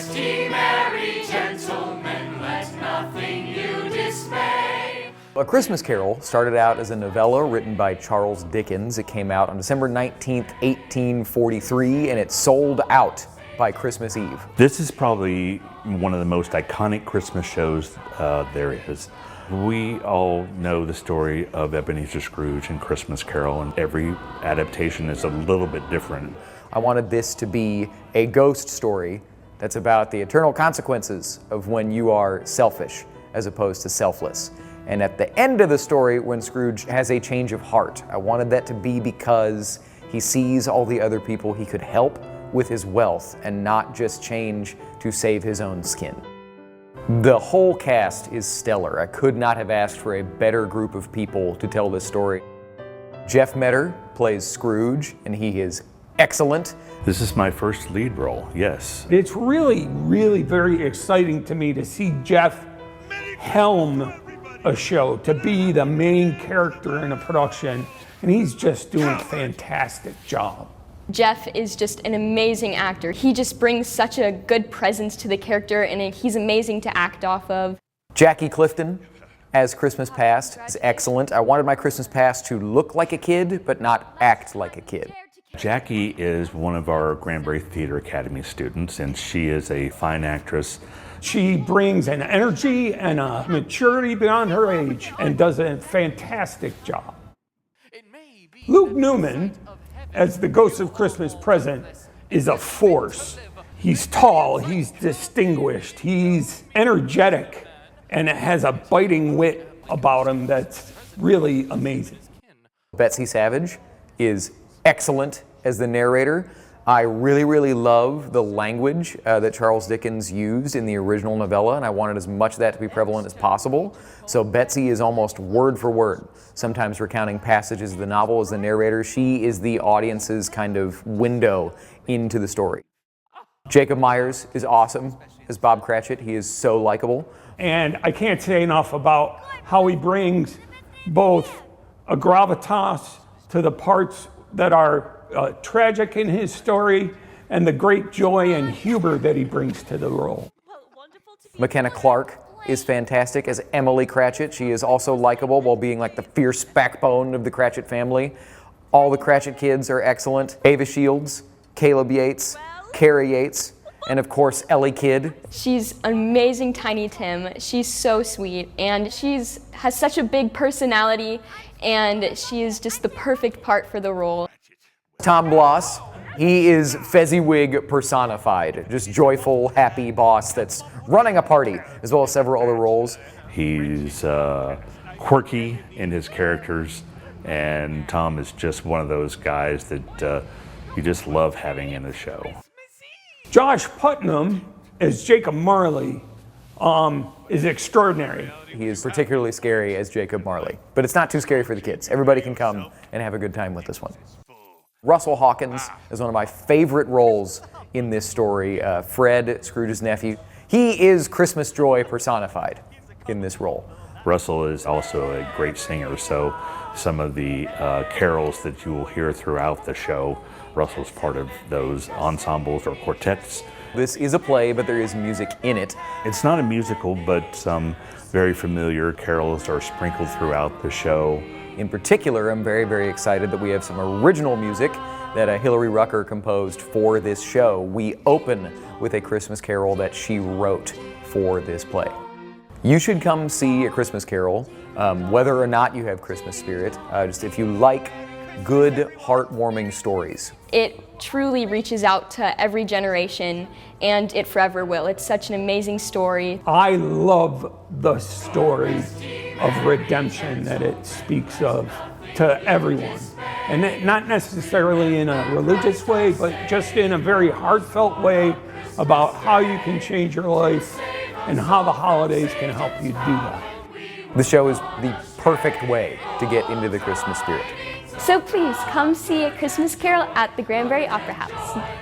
Rest ye merry gentlemen, let nothing you dismay. A Christmas Carol started out as a novella written by Charles Dickens. It came out on December 19th, 1843, and it sold out by Christmas Eve. This is probably one of the most iconic Christmas shows there is. We all know the story of Ebenezer Scrooge and Christmas Carol, and every adaptation is a little bit different. I wanted this to be a ghost story that's about the eternal consequences of when you are selfish as opposed to selfless. And at the end of the story, when Scrooge has a change of heart, I wanted that to be because he sees all the other people he could help with his wealth and not just change to save his own skin. The whole cast is stellar. I could not have asked for a better group of people to tell this story. Jeff Metter plays Scrooge, and he is excellent. This is my first lead role, yes. It's really, really very exciting to me to see Jeff helm a show, to be the main character in a production, and he's just doing a fantastic job. Jeff is just an amazing actor. He just brings such a good presence to the character, and he's amazing to act off of. Jackie Clifton as Christmas Past is excellent. I wanted my Christmas Past to look like a kid, but not act like a kid. Jackie is one of our Granbury Theatre Academy students, and she is a fine actress. She brings an energy and a maturity beyond her age and does a fantastic job. Luke Newman, as the Ghost of Christmas Present, is a force. He's tall, he's distinguished, he's energetic, and has a biting wit about him that's really amazing. Betsy Savage is excellent as the narrator. I really, really love the language that Charles Dickens used in the original novella, and I wanted as much of that to be prevalent as possible. So Betsy is almost word for word, sometimes recounting passages of the novel as the narrator. She is the audience's kind of window into the story. Jacob Myers is awesome as Bob Cratchit. He is so likable. And I can't say enough about how he brings both a gravitas to the parts that are tragic in his story and the great joy and humor that he brings to the role. McKenna Clark is fantastic as Emily Cratchit. She is also likable while being like the fierce backbone of the Cratchit family. All the Cratchit kids are excellent. Ava Shields, Caleb Yates, Carrie Yates, and of course Ellie Kidd. She's an amazing Tiny Tim. She's so sweet, and has such a big personality, and she is just the perfect part for the role. Tom Bloss, he is Fezziwig personified, just joyful, happy boss that's running a party, as well as several other roles. He's quirky in his characters, and Tom is just one of those guys that you just love having in the show. Josh Putnam as Jacob Marley is extraordinary. He is particularly scary as Jacob Marley, but it's not too scary for the kids. Everybody can come and have a good time with this one. Russell Hawkins is one of my favorite roles in this story. Fred, Scrooge's nephew. He is Christmas joy personified in this role. Russell is also a great singer, so some of the carols that you will hear throughout the show, Russell's part of those ensembles or quartets. This is a play, but there is music in it. It's not a musical, but some very familiar carols are sprinkled throughout the show. In particular, I'm very, very excited that we have some original music that Hilary Rucker composed for this show. We open with a Christmas carol that she wrote for this play. You should come see A Christmas Carol, whether or not you have Christmas spirit, just if you like good, heartwarming stories. It truly reaches out to every generation, and it forever will. It's such an amazing story. I love the story of redemption that it speaks of to everyone. And not necessarily in a religious way, but just in a very heartfelt way about how you can change your life and how the holidays can help you do that. The show is the perfect way to get into the Christmas spirit. So please come see A Christmas Carol at the Granbury Opera House.